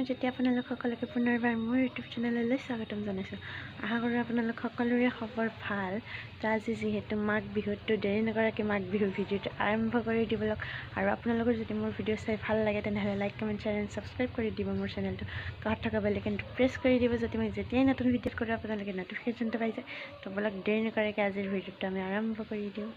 যেতিয়া আপোনালোক সকলোকে পুনৰবাৰ মোৰ ইউটিউব চেনেললৈ স্বাগতম জনাইছোঁ। আশা কৰোঁ আপোনালোক সকলোৰে খবৰ ভাল। তো আজি যিহেতু মাঘ বিহুটো দেৰি নকৰাকৈ মাঘ বিহুৰ ভিডিঅ'টো আৰম্ভ কৰি দিব লওক। আৰু আপোনালোকৰ যদি মোৰ ভিডিঅ' চাই ভাল লাগে তেনেহ'লে like comment share and subscribe কৰি দিব মোৰ চেনেলটো। কাষত থকা বেল আইকনটো প্ৰেছ কৰি দিব যাতে মই যেতিয়াই নতুন ভিডিঅ' কৰোঁ আপোনালোকে নটিফিকেশ্যনটো পাই যায়। তো বলক দেৰি নকৰাকৈ আজিৰ ভিডিঅ'টো আমি আৰম্ভ কৰি দিওঁ।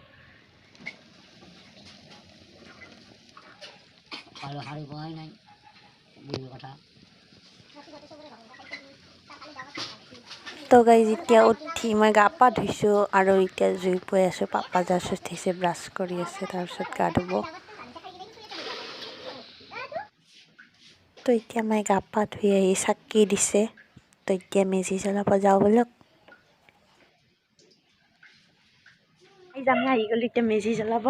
তো গাইজ এতিয়া উঠি মই গা পা ধুইছোঁ আৰু এতিয়া জুই পুৱাই আছোঁ। পাপা জাষ্ট উঠিছে, ব্ৰাছ কৰি আছে, তাৰপিছত গা ধুব। তো এতিয়া মই গা পা ধুই আহি চাকি দিছে। তো এতিয়া মেজি জ্বলাব যাওঁ বলক। আমি আহি গ'লো এতিয়া মেজি জ্বলাব।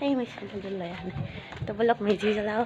এই মই চেণ্ডেলটো লৈ আহা নাই। তো বলক মেজি জ্বলাও।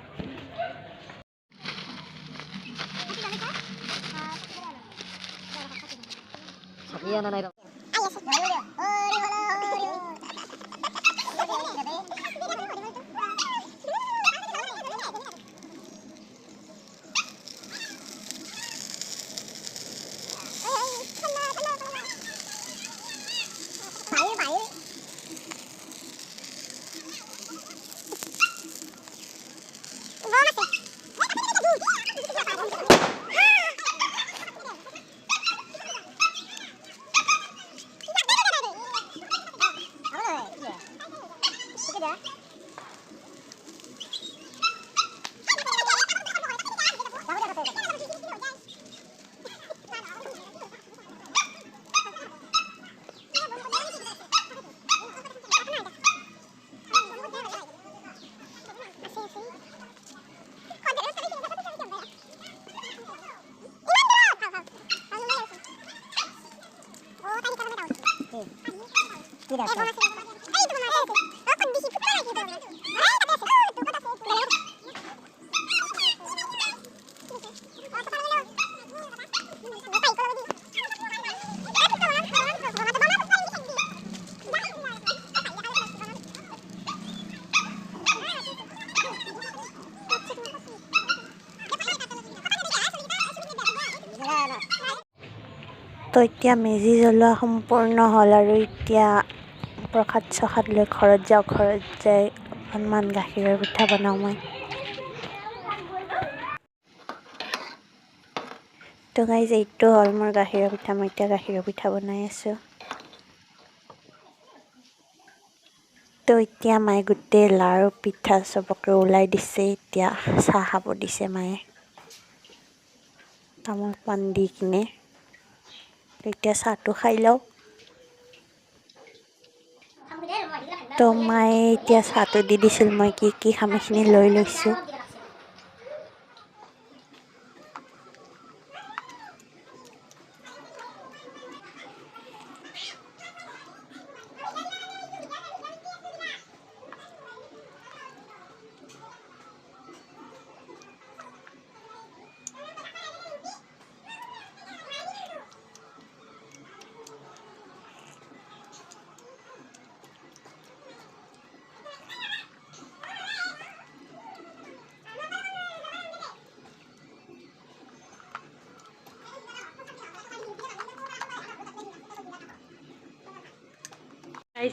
তো এতিয়া মেজি জ্বলোৱা সম্পূৰ্ণ হ'ল আৰু এতিয়া প্ৰসাদ চসাদ লৈ ঘৰত যাওঁ। ঘৰত যাই অকণমান গাখীৰৰ পিঠা বনাওঁ মই। তো গাইজ এইটো হ'ল মোৰ গাখীৰৰ পিঠা। মই এতিয়া গাখীৰৰ পিঠা বনাই আছোঁ। তো এতিয়া মায়ে গোটেই লাৰু পিঠা চবকে ওলাই দিছে। এতিয়া চাহ খাব দিছে মায়ে তামোল পাণ দি কিনে। এতিয়া চাহটো খাই লওঁ। তো মায়ে এতিয়া চাহটো দি দিছিল, মই কি কি খাম এইখিনি লৈ লৈছোঁ।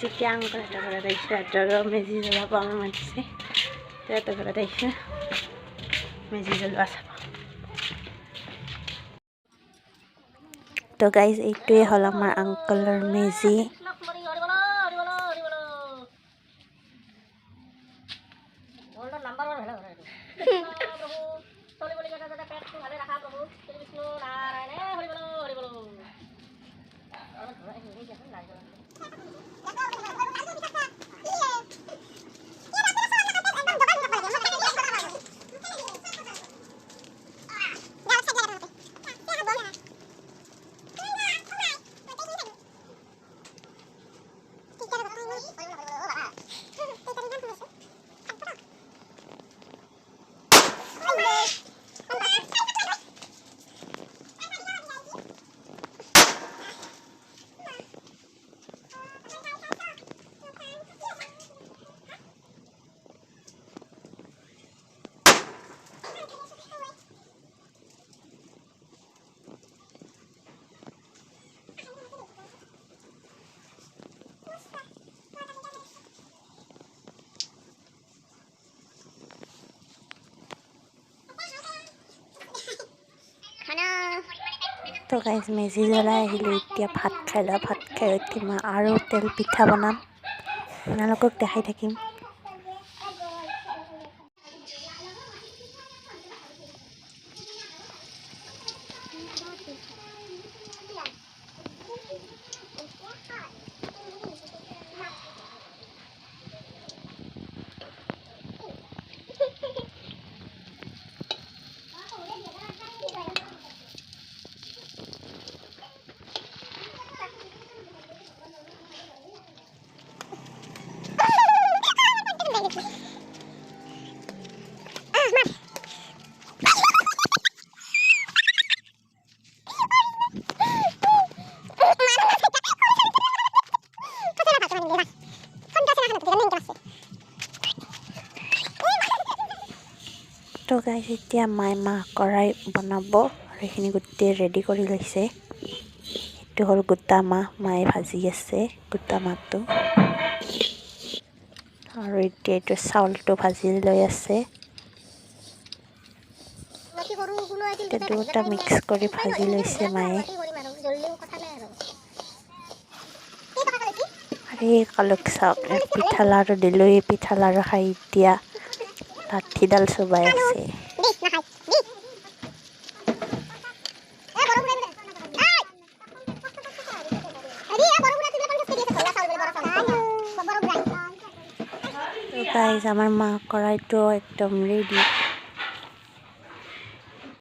যেতিয়া আংকল এটা ঘৰত আহিছে, সিহঁতৰ মেজি জ্বলাব আমাৰ মাতিছে। সিহঁতৰ ঘৰত আহিছে মেজি জ্বলোৱা চাব। তো গাইজ এইটোৱে হ'ল আমাৰ আংকলৰ মেজি। তো গাইজ মেজি জ্বলাই আহিলোঁ, এতিয়া ভাত খাই লওঁ। ভাত খাই উঠি মই আৰু তেল পিঠা বনাম, আপোনালোকক দেখাই থাকিম। তো গাইজ এতিয়া মায়ে মাহ কৰাই বনাব আৰু এইখিনি গোটেই ৰেডি কৰি লৈছে। এইটো হ'ল গোটা মাহ, মায়ে ভাজি আছে গোটা মাহটো। আৰু এতিয়া এইটো চাউলটো ভাজি লৈ আছে। দুটা মিক্স কৰি ভাজি লৈছে মায়ে। আৰু এই কালক চাওক, পিঠা লাৰু দিলোঁ, এই পিঠা লাৰু খাই এতিয়া লাঠিডাল চবাই আছে। তো গাইজ আমাৰ মাহ কৰাইটো একদম ৰেডি।